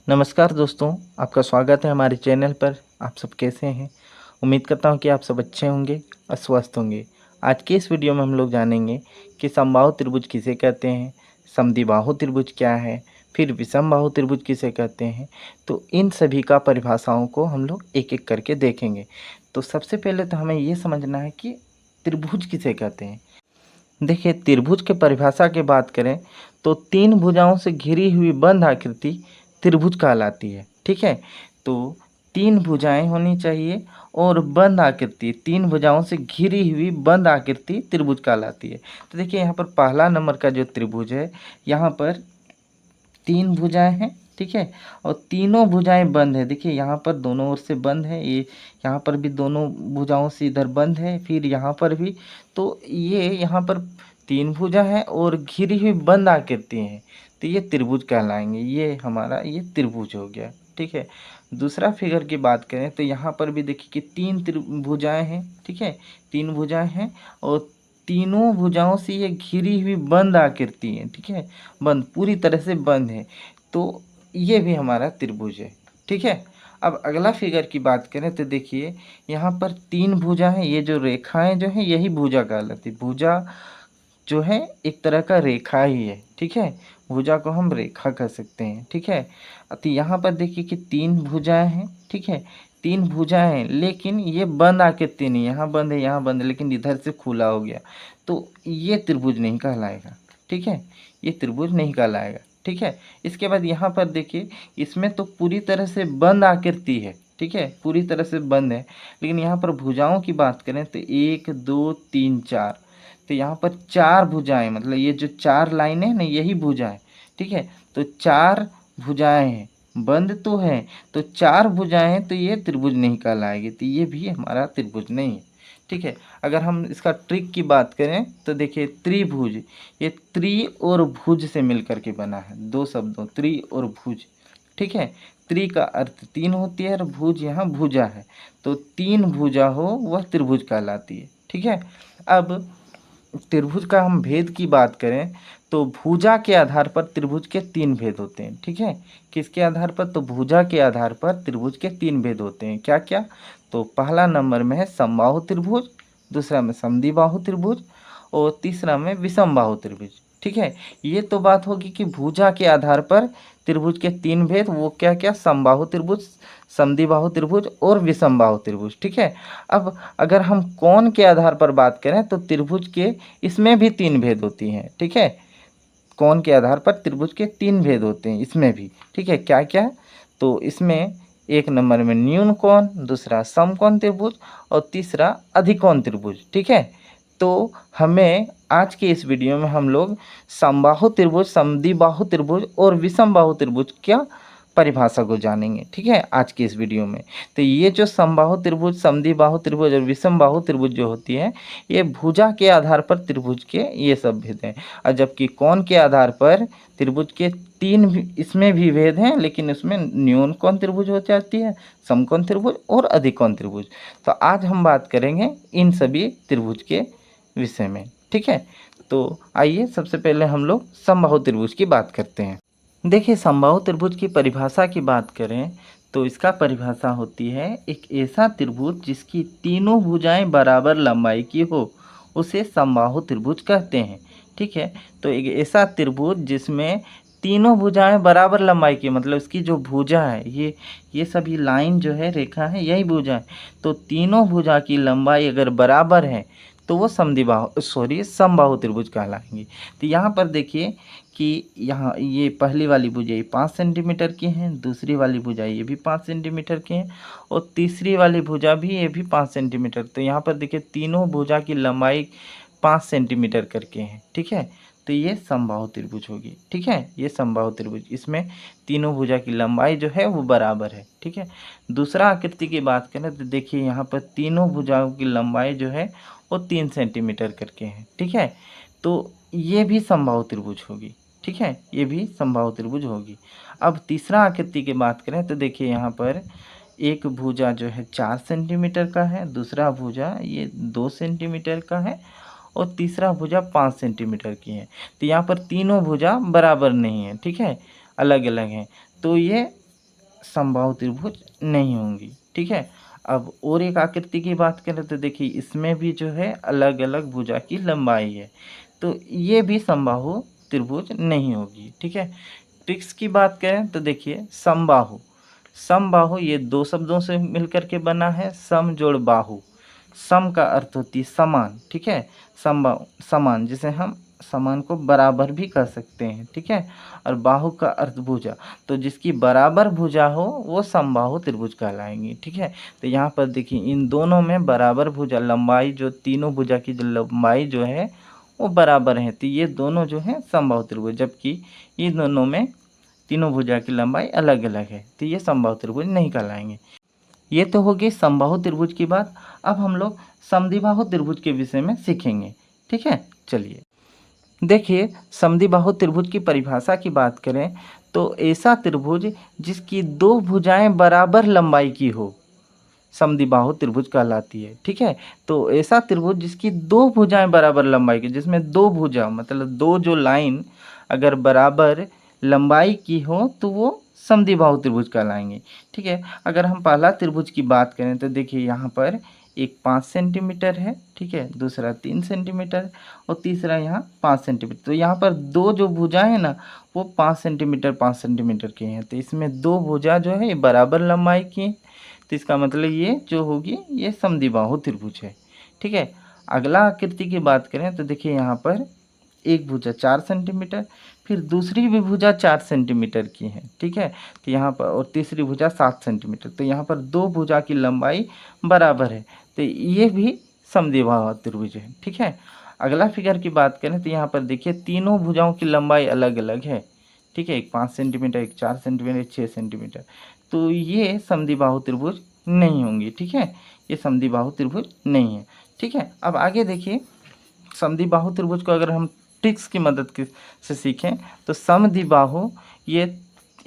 नमस्कार दोस्तों, आपका स्वागत है हमारे चैनल पर। आप सब कैसे हैं? उम्मीद करता हूं कि आप सब अच्छे होंगे और स्वस्थ होंगे। आज के इस वीडियो में हम लोग जानेंगे कि समबाहु त्रिभुज किसे कहते हैं, समद्विबाहु त्रिभुज क्या है, फिर विषमबाहु त्रिभुज किसे कहते हैं। तो इन सभी का परिभाषाओं को हम लोग एक एक करके देखेंगे। तो सबसे पहले तो हमें ये समझना है कि त्रिभुज किसे कहते हैं। देखिए, त्रिभुज के परिभाषा की बात करें तो तीन भुजाओं से घिरी हुई बंद आकृति त्रिभुज कहलाती है। ठीक है, तो तीन भुजाएं होनी चाहिए और बंद आकृति, तीन भुजाओं से घिरी हुई बंद आकृति त्रिभुज कहलाती है। तो देखिए, यहाँ पर पहला नंबर का जो त्रिभुज है, यहाँ पर तीन भुजाएं हैं। ठीक है, और तीनों भुजाएं बंद है। देखिए, यहाँ पर दोनों ओर से बंद है, ये यहाँ पर भी दोनों भुजाओं से इधर बंद है, फिर यहाँ पर भी। तो ये यहाँ पर तीन भुजा है और घिरी हुई बंद आकृति है, तो ये त्रिभुज कहलाएंगे। ये हमारा ये त्रिभुज हो गया। ठीक है, दूसरा फिगर की बात करें तो यहाँ पर भी देखिए कि तीन भुजाएं हैं। ठीक है, तीन भुजाएं हैं और तीनों भुजाओं से ये घिरी हुई बंद आकृति है। ठीक है, बंद, पूरी तरह से बंद है, तो ये भी हमारा त्रिभुज है। ठीक है, अब अगला फिगर की बात करें तो देखिए, यहाँ पर तीन भुजा है, ये जो रेखाएं जो है यही भुजा कहलाती है। भुजा जो है एक तरह का रेखा ही है। ठीक है, भुजा को हम रेखा कह सकते हैं। ठीक है, तो यहाँ पर देखिए कि तीन भुजाएं हैं। ठीक है, तीन भुजाएं हैं, लेकिन ये बंद आकृति नहीं, यहाँ बंद है, यहाँ बंद है, लेकिन इधर से खुला हो गया, तो ये त्रिभुज नहीं कहलाएगा। ठीक है, ये त्रिभुज नहीं कहलाएगा। ठीक है, इसके बाद यहाँ पर देखिए, इसमें तो पूरी तरह से बंद आकृति है। ठीक है, पूरी तरह से बंद है, लेकिन यहाँ पर भुजाओं की बात करें तो एक दो तीन चार, तो यहाँ पर चार भुजाएं, मतलब ये जो चार लाइनें हैं ना, यही भुजाएं। ठीक है, तो चार भुजाएं हैं, बंद तो है, तो चार भुजाएं हैं, तो ये त्रिभुज नहीं कहलाएगी, तो ये भी हमारा त्रिभुज नहीं है। ठीक है, अगर हम इसका ट्रिक की बात करें तो देखिए, त्रिभुज, ये त्रि और भुज से मिलकर के बना है, दो शब्दों त्रि और भुज। ठीक है, त्रि का अर्थ तीन होती है और भुज यहाँ भुजा है, तो तीन भुजा हो वह त्रिभुज कहलाती है। ठीक है, अब त्रिभुज का हम भेद की बात करें तो भुजा के आधार पर त्रिभुज के तीन भेद होते हैं। ठीक है, किसके आधार पर? तो भुजा के आधार पर त्रिभुज के तीन भेद होते हैं। क्या क्या? तो पहला नंबर में है समबाहु त्रिभुज, दूसरा में समद्विबाहु त्रिभुज और तीसरा में विषमबाहु त्रिभुज। ठीक है, ये तो बात होगी कि भुजा के आधार पर त्रिभुज के तीन भेद, वो क्या क्या? समबाहु त्रिभुज, समद्विबाहु त्रिभुज और विषमबाहु त्रिभुज। ठीक है, अब अगर हम कोण के आधार पर बात करें तो त्रिभुज के इसमें भी तीन भेद होती हैं। ठीक है, कोण के आधार पर त्रिभुज के तीन भेद होते हैं इसमें भी। ठीक है, क्या क्या? तो इसमें एक नंबर में न्यून कोण, दूसरा समकोण त्रिभुज और तीसरा अधिकोण त्रिभुज। ठीक है, तो हमें आज के इस वीडियो में हम लोग समबाहु त्रिभुज, समद्विबाहु त्रिभुज और विषमबाहु त्रिभुज क्या परिभाषा को जानेंगे। ठीक है, आज की इस वीडियो में तो ये जो समबाहु त्रिभुज, समद्विबाहु त्रिभुज और विषमबाहु त्रिभुज जो होती है, ये भुजा के आधार पर त्रिभुज के ये सब भेद हैं, और जबकि कोण के आधार पर त्रिभुज के तीन इसमें भी भेद हैं, लेकिन इसमें न्यून कोण त्रिभुज हो जाती है, समकोण त्रिभुज और अधिकोण त्रिभुज। तो आज हम बात करेंगे इन सभी त्रिभुज के विषय में। ठीक है, तो आइए सबसे पहले हम लोग समबाहु त्रिभुज की बात करते हैं। देखिए, समबाहु त्रिभुज की परिभाषा की बात करें तो इसका परिभाषा होती है एक ऐसा त्रिभुज जिसकी तीनों भुजाएं बराबर लंबाई की हो, उसे समबाहु त्रिभुज कहते हैं। ठीक है, तो एक ऐसा त्रिभुज जिसमें तीनों भुजाएं बराबर लंबाई की, मतलब इसकी जो भुजा है, ये सभी लाइन जो है, रेखा है, यही भुजा है, तो तीनों भुजा की लंबाई अगर बराबर है तो वो समबाहु त्रिभुज कहलाएंगे। तो यहाँ पर देखिए कि यहाँ ये पहली वाली भुजा 5 सेंटीमीटर की हैं, दूसरी वाली भुजा ये भी 5 सेंटीमीटर की हैं और तीसरी वाली भुजा भी ये भी 5 सेंटीमीटर। तो यहाँ पर देखिए तीनों भुजा की लंबाई 5 सेंटीमीटर करके हैं। ठीक है, तो ये समबाहु त्रिभुज होगी। ठीक है, ये समबाहु त्रिभुज, इसमें तीनों भुजा की लंबाई जो है वो बराबर है। ठीक है, दूसरा आकृति की बात करें तो देखिए यहाँ पर तीनों भुजाओं की लंबाई जो है वो 3 सेंटीमीटर करके हैं। ठीक है, तो ये भी समबाहु त्रिभुज होगी। ठीक है, ये भी समबाहु त्रिभुज होगी। अब तीसरा आकृति की बात करें तो देखिए यहाँ पर एक भुजा जो है 4 सेंटीमीटर का है, दूसरा भुजा ये 2 सेंटीमीटर का है और तीसरा भुजा 5 सेंटीमीटर की है। तो यहाँ पर तीनों भुजा बराबर नहीं है। ठीक है, अलग अलग हैं, तो ये समबाहु त्रिभुज नहीं होंगी। ठीक है। अब और एक आकृति की बात करें तो देखिए इसमें भी जो है अलग अलग भुजा की लंबाई है, तो ये भी समबाहु त्रिभुज नहीं होगी। ठीक है। ट्रिक्स की बात करें तो देखिए समबाहु, समबाहु ये दो शब्दों से मिलकर के बना है, सम जोड़ बाहु। सम का अर्थ होती है समान। ठीक है। समबाहु समान, जिसे हम समान को बराबर भी कह सकते हैं। ठीक है। और बाहु का अर्थ भुजा, तो जिसकी बराबर भुजा हो वो समबाहु त्रिभुज कहलाएंगे। ठीक है। तो यहाँ पर देखिए इन दोनों में बराबर भुजा लंबाई, जो तीनों भुजा की जो लंबाई जो है वो बराबर है, तो ये दोनों जो है समबाहु त्रिभुज, जबकि इन दोनों में तीनों भुजा की लंबाई अलग अलग है, तो ये समबाहु त्रिभुज नहीं कहलाएंगे। ये तो होगी समबाहु त्रिभुज की बात। अब हम लोग समद्विबाहु त्रिभुज के विषय में सीखेंगे। ठीक है। चलिए देखिए समद्विबाहु त्रिभुज की परिभाषा की बात करें तो ऐसा त्रिभुज जिसकी दो भुजाएं बराबर लंबाई की हो समद्विबाहु त्रिभुज कहलाती है। ठीक है। तो ऐसा त्रिभुज जिसकी दो भुजाएं बराबर लंबाई की, जिसमें दो भुजा मतलब दो जो लाइन अगर बराबर लंबाई की हो तो वो समद्विबाहु त्रिभुज कहलाएंगे। ठीक है। अगर हम पहला त्रिभुज की बात करें तो देखिए यहाँ पर एक 5 सेंटीमीटर है। ठीक है। दूसरा 3 सेंटीमीटर और तीसरा यहाँ 5 सेंटीमीटर। तो यहाँ पर दो जो भुजाएं हैं ना वो 5 सेंटीमीटर की हैं, तो इसमें दो भुजा जो है ये बराबर लंबाई की हैं, तो इसका मतलब ये जो होगी ये समद्विबाहु त्रिभुज है। ठीक है। अगला आकृति की बात करें तो देखिए यहाँ पर एक भुजा 4 सेंटीमीटर, फिर दूसरी भी भुजा 4 सेंटीमीटर की है। ठीक है। तो यहाँ पर और तीसरी भुजा 7 सेंटीमीटर, तो यहाँ पर दो भुजा की लंबाई बराबर है, तो ये भी समद्विबाहु त्रिभुज है। ठीक है। अगला फिगर की बात करें तो यहाँ पर देखिए तीनों भुजाओं की लंबाई अलग अलग है। ठीक है। एक 5 सेंटीमीटर, एक 4 सेंटीमीटर, एक 6 सेंटीमीटर, तो ये समद्विबाहु त्रिभुज नहीं होंगी। ठीक है। ये समद्विबाहु त्रिभुज नहीं है। ठीक है। अब आगे देखिए समद्विबाहु त्रिभुज को अगर हम ट्रिक्स की मदद से सीखें तो समद्विबाहु ये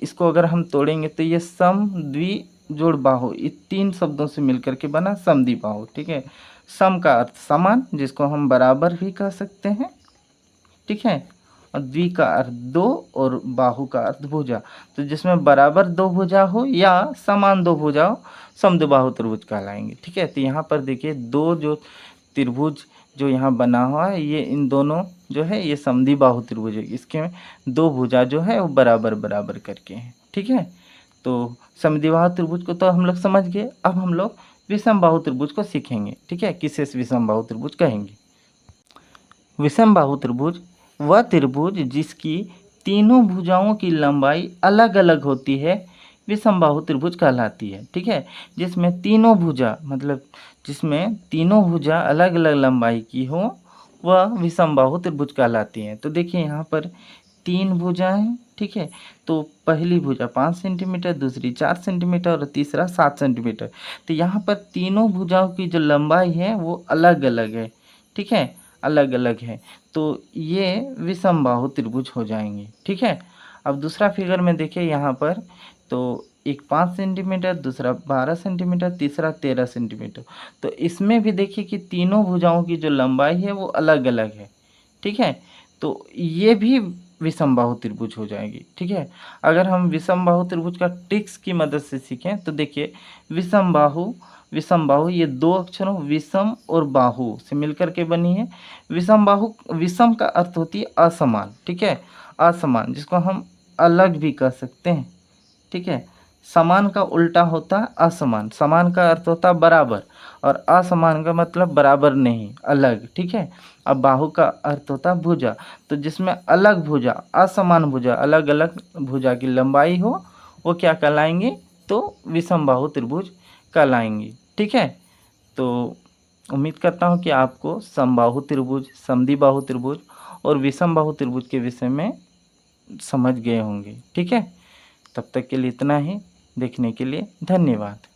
इसको अगर हम तोड़ेंगे तो ये सम द्वि जोड़ बाहु, ये तीन शब्दों से मिलकर के बना समद्विबाहु। ठीक है। सम का अर्थ समान, जिसको हम बराबर भी कह सकते हैं। ठीक है। और द्वि का अर्थ दो और बाहु का अर्थ भुजा, तो जिसमें बराबर दो भुजा हो या समान दो भुजा हो समद्विबाहु त्रिभुज कहलाएंगे। ठीक है। तो यहाँ पर देखिए दो जो त्रिभुज जो यहाँ बना हुआ है ये इन दोनों जो है ये समद्विबाहु त्रिभुज है, इसके दो भुजा जो है वो बराबर बराबर करके हैं। ठीक है। तो समद्विबाहु त्रिभुज को तो हम लोग समझ गए। अब हम लोग विषमबाहु त्रिभुज को सीखेंगे। ठीक है। किसे विषमबाहु त्रिभुज कहेंगे? विषमबाहु त्रिभुज वह त्रिभुज जिसकी तीनों भुजाओं की लंबाई अलग अलग होती है विषमबाहु त्रिभुज कहलाती है। ठीक है। जिसमें तीनों भुजा मतलब जिसमें तीनों भुजा अलग अलग लंबाई की हो वह विषमबाहु त्रिभुज कहलाती है। तो देखिए यहाँ पर तीन भुजाएं। ठीक है। तो पहली भुजा 5 सेंटीमीटर, दूसरी 4 सेंटीमीटर और तीसरा 7 सेंटीमीटर। तो यहाँ पर तीनों भुजाओं की जो लंबाई है वो अलग अलग है। ठीक है। अलग अलग है, तो ये विषमबाहु त्रिभुज हो जाएंगे। ठीक है। अब दूसरा फिगर में देखिए यहाँ पर तो एक 5 सेंटीमीटर, दूसरा 12 सेंटीमीटर, तीसरा 13 सेंटीमीटर। तो इसमें भी देखिए कि तीनों भुजाओं की जो लंबाई है वो अलग अलग है। ठीक है। तो ये भी विषमबाहु त्रिभुज हो जाएगी। ठीक है। अगर हम विषमबाहु त्रिभुज का ट्रिक्स की मदद से सीखें तो देखिए विषमबाहु विषमबाहु ये दो अक्षरों विषम और बाहु से मिलकर के बनी है। विषमबाहु विषम का अर्थ होती है असमान। ठीक है। असमान, जिसको हम अलग भी कह सकते हैं। ठीक है। समान का उल्टा होता है असमान। समान का अर्थ होता है बराबर और असमान का मतलब बराबर नहीं, अलग। ठीक है। अब बाहु का अर्थ होता है भुजा, तो जिसमें अलग भुजा असमान भुजा अलग अलग भुजा की लंबाई हो वो क्या कहलाएंगे? तो विषमबाहु त्रिभुज कहलाएंगे। ठीक है। तो उम्मीद करता हूँ कि आपको समबाहु त्रिभुज, समद्विबाहु त्रिभुज और विषमबाहु त्रिभुज के विषय में समझ गए होंगे। ठीक है। तब तक के लिए इतना ही। देखने के लिए धन्यवाद।